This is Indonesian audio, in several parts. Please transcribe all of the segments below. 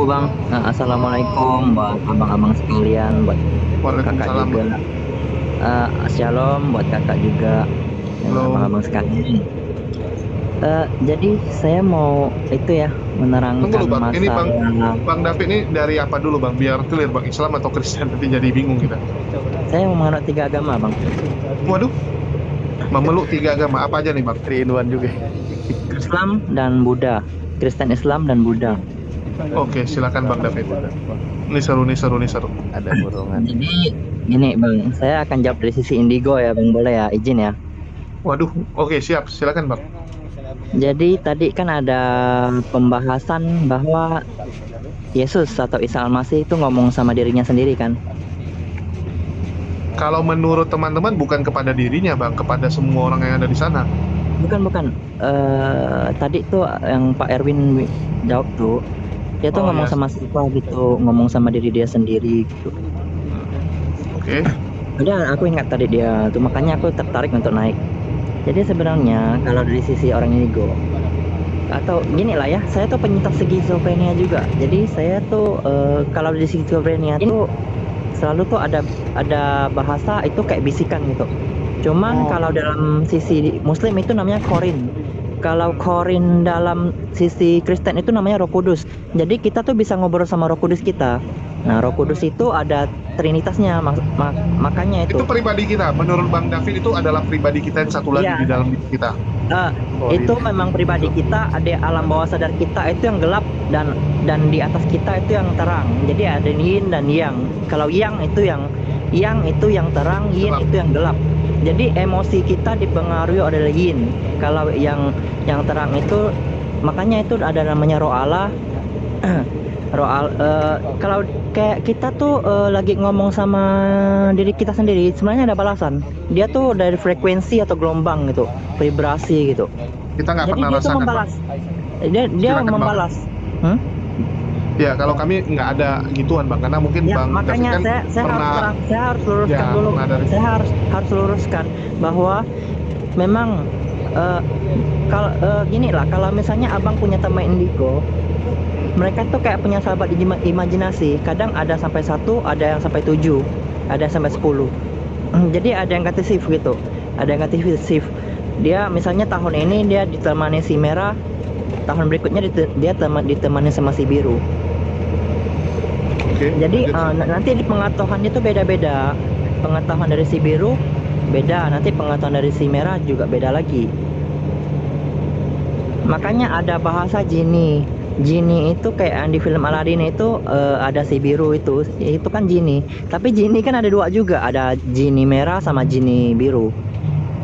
Bang. Assalamualaikum buat abang-abang sekalian, buat kakak Waalaikumsalam, juga. Bang. Shalom buat kakak juga dan Halo. abang-abang sekalian. Jadi saya mau itu ya Tunggu menerangkan dulu, Bang. Ini masalah. Bang David ini dari apa dulu, Bang? Biar clear, Bang. Islam atau Kristen? Nanti jadi bingung kita. Saya mau menganut tiga agama, Bang. Waduh, memeluk tiga agama. Apa aja nih, Bang? 3 in 1 juga. Islam dan Buddha, Kristen, Islam dan Buddha. Oke, silakan Bang David. Ini seru, nih seru, nih seru. Ada burungan. Jadi gini, Bang, saya akan jawab dari sisi indigo ya, Bang. Boleh ya, izin ya. Waduh, oke, siap. Silakan, Bang. Jadi tadi kan ada pembahasan bahwa Yesus atau Isa Al-Masih itu ngomong sama dirinya sendiri kan. Kalau menurut teman-teman bukan kepada dirinya, Bang, kepada semua orang yang ada di sana. Bukan. Tadi tuh yang Pak Erwin jawab tuh, dia tuh Oh, ngomong ya. sama siapa gitu, ngomong sama diri dia sendiri gitu. Oke. Udah, aku ingat tadi dia tuh, makanya aku tertarik untuk naik. Jadi sebenarnya kalau dari sisi orang indigo, atau gini lah ya, saya tuh penyintas skizofrenia juga. Jadi saya tuh kalau di skizofrenia itu selalu tuh ada bahasa itu kayak bisikan gitu. Cuman kalau dalam sisi Muslim itu namanya korin. Kalau korin dalam sisi Kristen itu namanya Roh Kudus. Jadi kita tuh bisa ngobrol sama Roh Kudus kita. Nah, Roh Kudus itu ada trinitasnya, makanya itu. Itu pribadi kita. Menurut Bang David itu adalah pribadi kita yang satu lagi Iya. di dalam diri kita. Itu memang pribadi kita, ada alam bawah sadar kita itu yang gelap dan di atas kita itu yang terang. Jadi ada yin dan yang. Kalau yang itu yang terang, yin Gelap. itu yang gelap. Jadi emosi kita dipengaruhi oleh yin. Kalau yang terang itu, makanya itu ada namanya roh Allah. Kalau kayak kita tuh lagi ngomong sama diri kita sendiri, sebenarnya ada balasan. Dia tuh dari frekuensi atau gelombang gitu, vibrasi gitu. Kita nggak Jadi pernah dia tuh rasakan, Bang. membalas. Dia Silakan, Bang. membalas. Ya, kalau kami nggak ada gituan, Bang. Karena mungkin Ya, Bang David makanya kan saya harus luruskan Ya, dulu. pernah dari- Saya harus luruskan bahwa memang kalau gini lah, kalau misalnya abang punya teman indigo, mereka tuh kayak punya sahabat imajinasi. Kadang ada sampai 1, ada yang sampai 7, ada yang sampai 10. Jadi ada yang ganti shift gitu, ada yang ganti shift. Dia misalnya tahun ini dia ditemani si merah, tahun berikutnya dia ditemani sama si biru. Oke. Jadi lanjut. nanti di pengetahuan itu beda-beda. Pengetahuan dari si biru beda, nanti pengetahuan dari si merah juga beda lagi. Makanya ada bahasa jini. Jini itu kayak yang di film Aladdin itu ada si biru itu kan jini. Tapi jini kan ada dua juga, ada jini merah sama jini biru.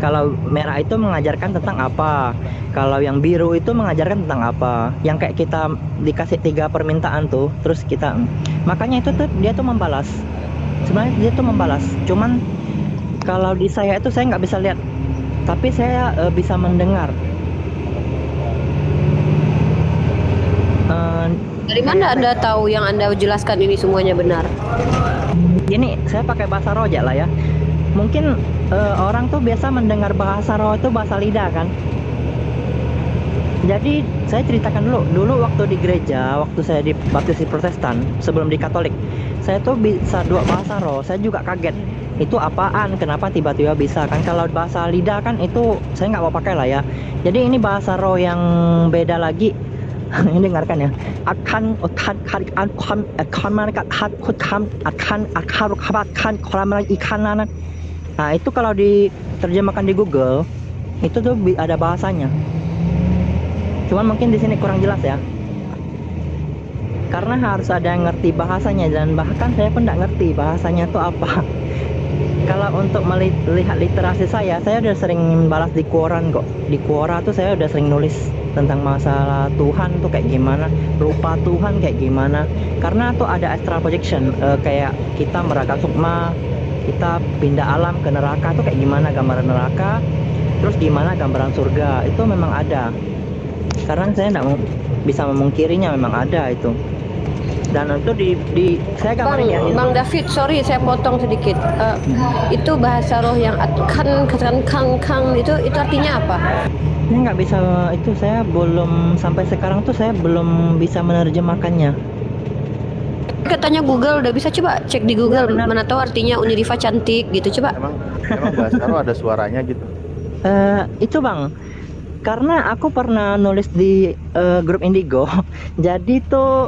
Kalau merah itu mengajarkan tentang apa, kalau yang biru itu mengajarkan tentang apa. Yang kayak kita dikasih 3 permintaan tuh, terus kita makanya itu tuh dia tuh membalas. Sebenarnya dia tuh membalas. Cuman kalau di saya itu saya nggak bisa lihat, tapi saya bisa mendengar. Dari mana Anda tahu yang Anda jelaskan ini semuanya benar? Ini saya pakai bahasa roja lah ya. Mungkin orang tuh biasa mendengar bahasa roh itu bahasa lidah kan. Jadi saya ceritakan dulu waktu di gereja, waktu saya dibaptis di Protestan, sebelum di Katolik, saya tuh bisa 2 bahasa roh. Saya juga kaget, itu apaan, kenapa tiba-tiba bisa kan. Kalau bahasa lidah kan itu saya nggak mau pakai lah ya. Jadi ini bahasa roh yang beda lagi. Ini dengarkan ya. Nah, itu kalau diterjemahkan di Google, itu tuh ada bahasanya. Cuman mungkin di sini kurang jelas ya. Karena harus ada yang ngerti bahasanya, dan bahkan saya pun nggak ngerti bahasanya itu apa. Kalau untuk melihat literasi saya udah sering balas di Quran kok. Di Quora tuh saya udah sering nulis tentang masalah Tuhan tuh kayak gimana, rupa Tuhan kayak gimana. Karena tuh ada astral projection, kayak kita meraga sukma, kita pindah alam ke neraka tuh kayak gimana gambaran neraka, terus gimana gambaran surga, itu memang ada. Karena saya nggak bisa memungkirinya, memang ada itu. Dan itu di saya gambarin ya. Bang David, sorry saya potong sedikit. Itu bahasa roh yang kang itu artinya apa? Saya nggak bisa, itu saya belum sampai sekarang tuh saya belum bisa menerjemahkannya. Katanya Google udah bisa, coba cek di Google. Benar. Mana tahu artinya Uniriva cantik gitu, coba. Emang bahasa roh ada suaranya gitu. Itu bang, karena aku pernah nulis di grup Indigo. Jadi tuh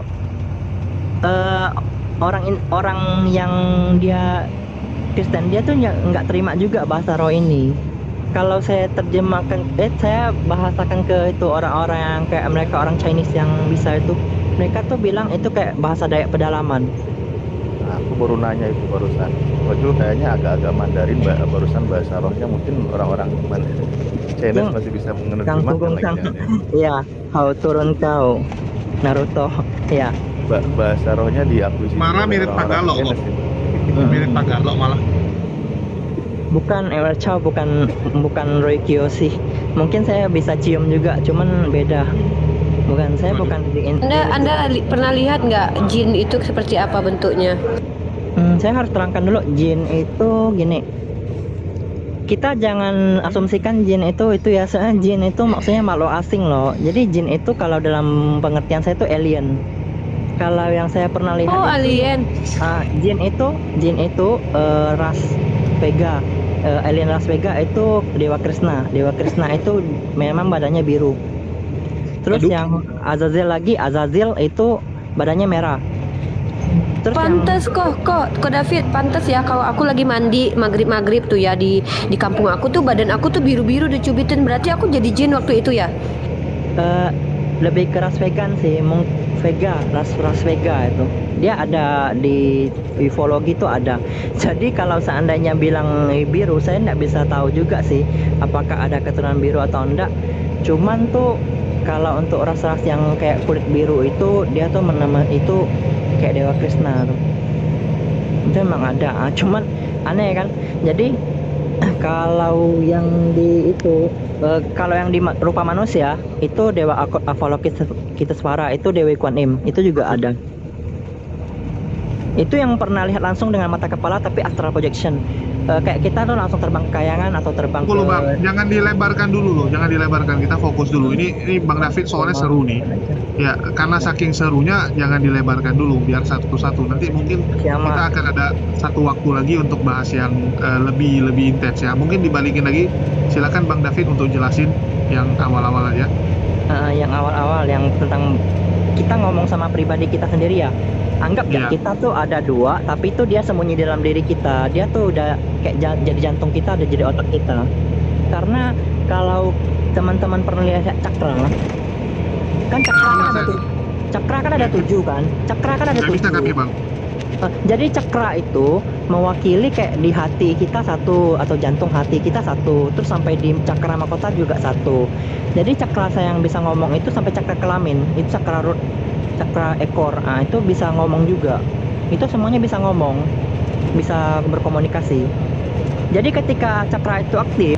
orang yang dia Kristen, dia tuh nggak terima juga bahasa roh ini. Kalau saya terjemahkan, saya bahasakan ke itu orang-orang yang kayak mereka orang Chinese yang bisa itu, mereka tuh bilang itu kayak bahasa Dayak pedalaman. Nah, aku baru nanya itu barusan. Waduh, kayaknya agak-agak Mandarin barusan bahasa rohnya mungkin orang-orang Chinese masih bisa Kang Sugong menerjemahkan Kang, lagi. ya, kau turun kau, Naruto, ya. Bahasa rohnya diakuisisi Malah oleh mirip orang-orang Tagalog Chinese kok. ya. Mirip Tagalog malah. Bukan Ewer Chow, bukan Roy Kiyoshi. Mungkin saya bisa cium juga, cuman beda. Bukan, saya bukan di Anda pernah lihat nggak jin itu seperti apa bentuknya? Saya harus terangkan dulu, jin itu gini. Kita jangan asumsikan jin itu ya, soalnya jin itu maksudnya makhluk asing loh. Jadi jin itu kalau dalam pengertian saya itu alien. Kalau yang saya pernah lihat Oh, alien. jin itu ras Vega. Alien ras Vega itu Dewa Krishna. Dewa Krishna itu memang badannya biru. Terus Aduh. yang Azazel itu badannya merah. Terus Pantes kok David, pantes ya kalau aku lagi mandi maghrib tuh ya di kampung aku tuh badan aku tuh biru-biru dicubitin, berarti aku jadi jin waktu itu ya. Lebih ke ras vegan sih, Vega, ras Vega itu. Dia ada di ufologi tuh ada. Jadi kalau seandainya bilang biru, saya nggak bisa tahu juga sih apakah ada keturunan biru atau enggak. Cuman tuh kalau untuk ras-ras yang kayak kulit biru itu, dia tuh itu kayak Dewa Krishna tuh. Itu memang ada. Cuman aneh kan. Jadi kalau yang di itu kalau yang di rupa manusia itu Dewa Avalokitesvara, itu Dewi Kuan Im, itu juga ada. Itu yang pernah lihat langsung dengan mata kepala tapi astral projection. Kayak kita tuh langsung terbang ke kayangan atau terbang ke... Bang, jangan dilebarkan dulu loh, jangan dilebarkan, kita fokus dulu. Ini Bang David soalnya seru nih. Ya, karena saking serunya jangan dilebarkan dulu, biar satu-satu. Nanti mungkin kita akan ada satu waktu lagi untuk bahas yang lebih intens ya. Mungkin dibalikin lagi, silakan Bang David untuk jelasin yang awal-awal aja. Yang awal-awal yang tentang kita ngomong sama pribadi kita sendiri ya. Anggap ya kita tuh ada dua, tapi itu dia sembunyi dalam diri kita. Dia tuh udah kayak jadi jantung kita, udah jadi otak kita. Karena kalau teman-teman pernah lihat cakra, kan cakra kan ada 7 kan? Cakra kan ada 7. Bisa kami Bang. Jadi cakra itu mewakili kayak di hati kita satu, atau jantung hati kita satu, terus sampai di cakra mahkota juga satu. Jadi cakra saya yang bisa ngomong itu sampai cakra kelamin, itu cakra root, cakra ekor, itu bisa ngomong juga. Itu semuanya bisa ngomong, bisa berkomunikasi. Jadi ketika cakra itu aktif,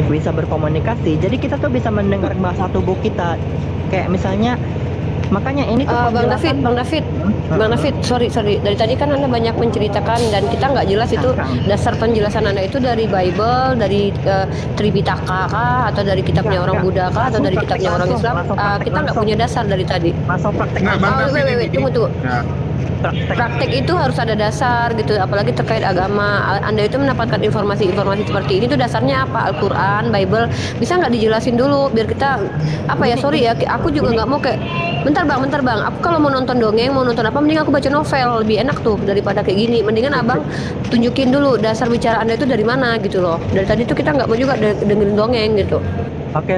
bisa berkomunikasi. Jadi kita tuh bisa mendengar bahasa tubuh kita. Kayak misalnya, makanya ini tuh Bang David, sorry. Dari tadi kan Anda banyak menceritakan dan kita nggak jelas itu dasar penjelasan Anda itu dari Bible, dari Tripitaka kah, atau dari kitabnya orang Buddha kah, atau dari kitabnya orang Islam? Kita nggak punya dasar dari tadi. Masuk praktek. Wait, tunggu. Ya. Praktek itu harus ada dasar gitu, apalagi terkait agama. Anda itu mendapatkan informasi-informasi seperti ini tuh dasarnya apa? Al-Quran, Bible, bisa nggak dijelasin dulu biar kita sorry ya, aku juga nggak mau kayak bentar bang, aku kalau mau nonton dongeng, mau nonton apa, mending aku baca novel, lebih enak tuh daripada kayak gini. Mendingan abang tunjukin dulu dasar bicara Anda itu dari mana gitu loh. Dari tadi tuh kita nggak mau juga dengerin dongeng gitu. Oke,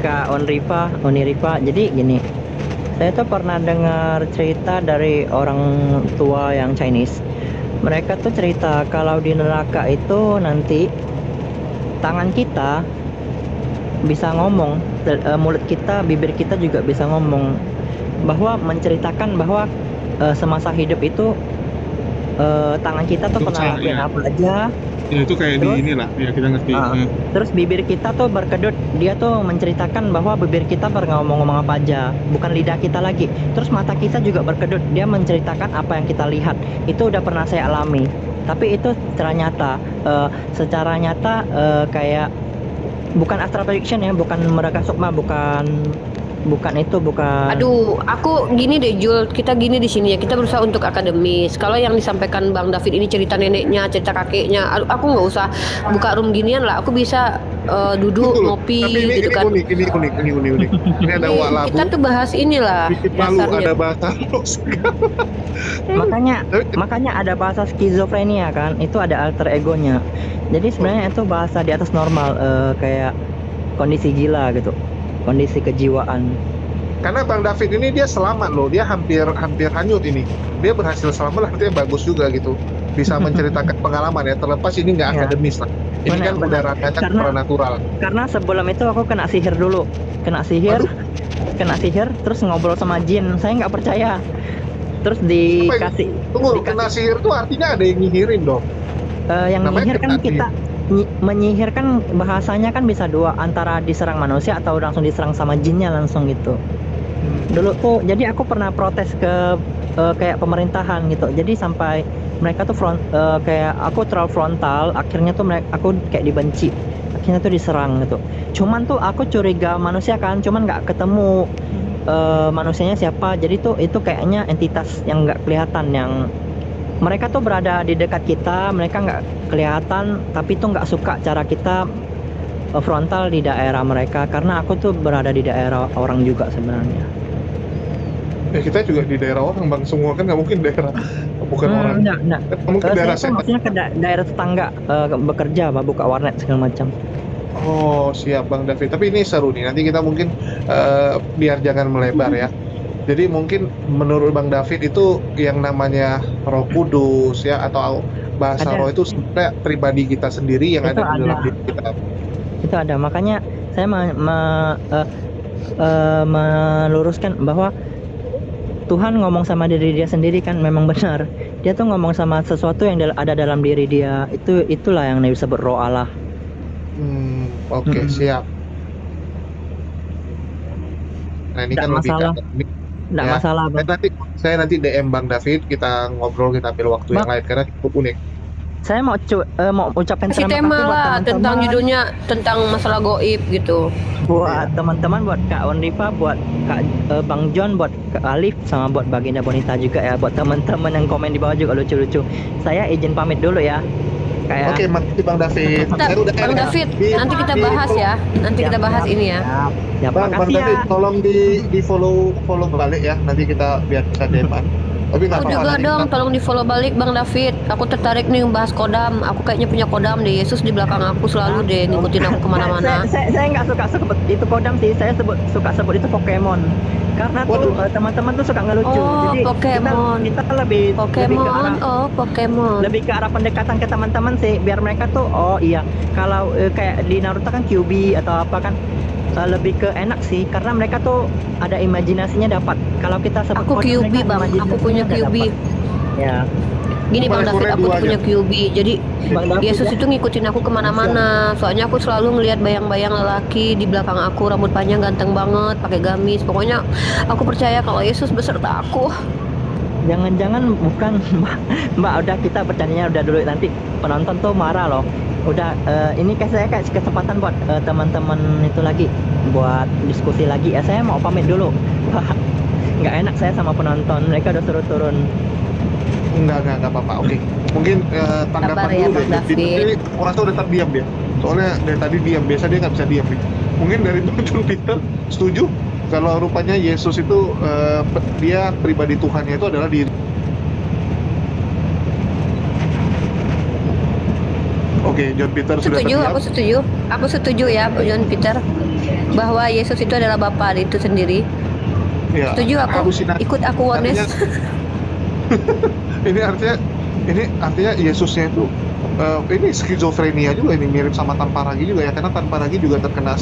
Kak Oniriva, jadi gini, saya tuh pernah dengar cerita dari orang tua yang Chinese. Mereka tuh cerita kalau di neraka itu nanti tangan kita bisa ngomong, mulut kita, bibir kita juga bisa ngomong, bahwa menceritakan bahwa semasa hidup itu tangan kita tuh pernah lakuin apa aja. Ya, itu kayak terus, di inilah ya kita ngerti. Terus bibir kita tuh berkedut, dia tuh menceritakan bahwa bibir kita pernah ngomong apa aja, bukan lidah kita lagi. Terus mata kita juga berkedut, dia menceritakan apa yang kita lihat. Itu udah pernah saya alami. Tapi itu secara nyata kayak bukan astral projection ya, bukan meraga sukma, bukan bukan itu, bukan. Aduh, aku gini deh Jul, kita gini di sini ya, kita berusaha untuk akademis. Kalau yang disampaikan Bang David ini cerita neneknya, cerita kakeknya, aku nggak usah buka room ginian lah. Aku bisa duduk Betul. ngopi Tapi ini gitu kan. unik. Ini ada Ini wak labu, kita tuh bahas inilah bikin malu, dasarnya. ada bahasa Makanya ada bahasa skizofrenia kan, itu ada alter egonya. Jadi sebenarnya itu bahasa di atas normal, kayak kondisi gila gitu, kondisi kejiwaan. Karena Bang David ini dia selamat loh, dia hampir hanyut ini. Dia berhasil selamat, artinya bagus juga gitu. Bisa menceritakan pengalaman ya, terlepas ini nggak Ya. akademis lah. Ini Benar, kan benar. udah ranahnya Karena- supranatural. Karena sebelum itu aku kena sihir dulu, terus ngobrol sama jin, saya nggak percaya. Terus dikasih, Tunggu, dikasih- kena sihir tuh artinya ada yang nyihirin dong. yang Namanya menyihir kan kena kita menyihir kan bahasanya kan bisa dua, antara diserang manusia atau langsung diserang sama jinnya langsung gitu. Dulu tuh jadi aku pernah protes ke kayak pemerintahan gitu, jadi sampai mereka tuh kayak aku terlalu frontal, akhirnya tuh aku kayak dibenci, akhirnya tuh diserang gitu. Cuman tuh aku curiga manusia kan, cuman nggak ketemu manusianya siapa, jadi tuh itu kayaknya entitas yang nggak kelihatan, yang mereka tuh berada di dekat kita, mereka nggak kelihatan, tapi tuh nggak suka cara kita frontal di daerah mereka, karena aku tuh berada di daerah orang juga sebenarnya. Ya kita juga di daerah orang Bang, semua kan nggak mungkin daerah bukan orang. Enggak. Nggak mungkin daerah Saya tuh maksudnya ke daerah tetangga, bekerja, buka warnet segala macam. Oh siap Bang David, tapi ini seru nih, nanti kita mungkin biar jangan melebar ya. Jadi mungkin menurut Bang David itu yang namanya Roh Kudus ya, atau bahasa Ada. roh itu sebenarnya pribadi kita sendiri yang Itu ada di dalam ada. diri kita. Itu ada, makanya saya meluruskan bahwa Tuhan ngomong sama diri dia sendiri kan, memang benar. Dia tuh ngomong sama sesuatu yang ada dalam diri dia. Itulah yang disebut roh Allah. Oke, siap. Nah ini Nggak kan lebih masalah. akademik. Nggak Ya. masalah, Bang. Saya nanti DM Bang David, kita ngobrol, kita ambil waktu yang Bang. lain karena cukup unik. Saya mau ucapkan Kasih terima tema kasih buat lah tentang teman-teman, judulnya tentang masalah goib gitu. buat teman-teman, buat Kak Onrifa, buat Kak Bang John, buat Kak Alif, sama buat Baginda Bonita juga ya, buat teman-teman yang komen di bawah juga lucu-lucu. Saya izin pamit dulu ya. Kayak Oke, makasih Bang David. Bentar, Saya udah Bang ada. David, Di- nanti kita di- bahas ya. Nanti kita bahas ini ya. Ya, Bang makasih David, ya. tolong di follow balik ya. Nanti kita biar bisa DM-an. Tapi nggak Aku apa-apa. juga nanti dong, kita- tolong di follow balik Bang David. Aku tertarik nih bahas kodam. Aku kayaknya punya kodam deh. Yesus di belakang aku selalu deh ngikutin aku kemana-mana. Saya nggak suka sebut itu kodam sih. Saya suka sebut itu Pokemon. Karena tuh Waduh. teman-teman tuh suka ngelucu. Oh, Jadi Pokemon. kita lebih ke Pokemon, arah Pokemon. lebih ke arah pendekatan ke teman-teman sih, biar mereka tuh oh iya, kalau kayak di Naruto kan Kyuubi atau apa kan, lebih ke enak sih, karena mereka tuh ada imajinasinya dapat. Kalau kita sebut Aku kodam, Kyuubi mereka Bang, aku imajinasinya punya nggak Kyuubi. dapat. Ya, Gini Bang Boleh David, aku dua tuh punya Kyuubi. Jadi Bang David Yesus ya. itu ngikutin aku kemana-mana. Soalnya aku selalu ngelihat bayang-bayang lelaki di belakang aku, rambut panjang, ganteng banget, pakai gamis. Pokoknya aku percaya kalau Yesus beserta aku. Jangan-jangan bukan Mbak, udah kita bercandanya udah dulu, nanti penonton tuh marah loh. Udah ini saya kasih kesempatan buat teman-teman itu lagi buat diskusi lagi. Saya mau pamit dulu. Nggak enak saya sama penonton, mereka udah suruh turun. Enggak apa-apa. Oke. Mungkin tanggapan Sabar ya, dulu Bang deh. David. Ini orang tuh udah terdiam dia. Soalnya dari tadi diam, biasa dia nggak bisa diam nih. Mungkin dari Bang Peter setuju kalau rupanya Yesus itu dia pribadi Tuhannya itu adalah diri. Oke, John Peter sudah Setuju, terdiam. aku setuju ya, John Peter, bahwa Yesus itu adalah Bapa itu sendiri. Ya, Setuju aku, halusinasi. ikut aku oneness. Ini artinya Yesusnya itu ini skizofrenia juga, ini mirip sama Tanpa Ragi juga ya, karena Tanpa Ragi juga terkena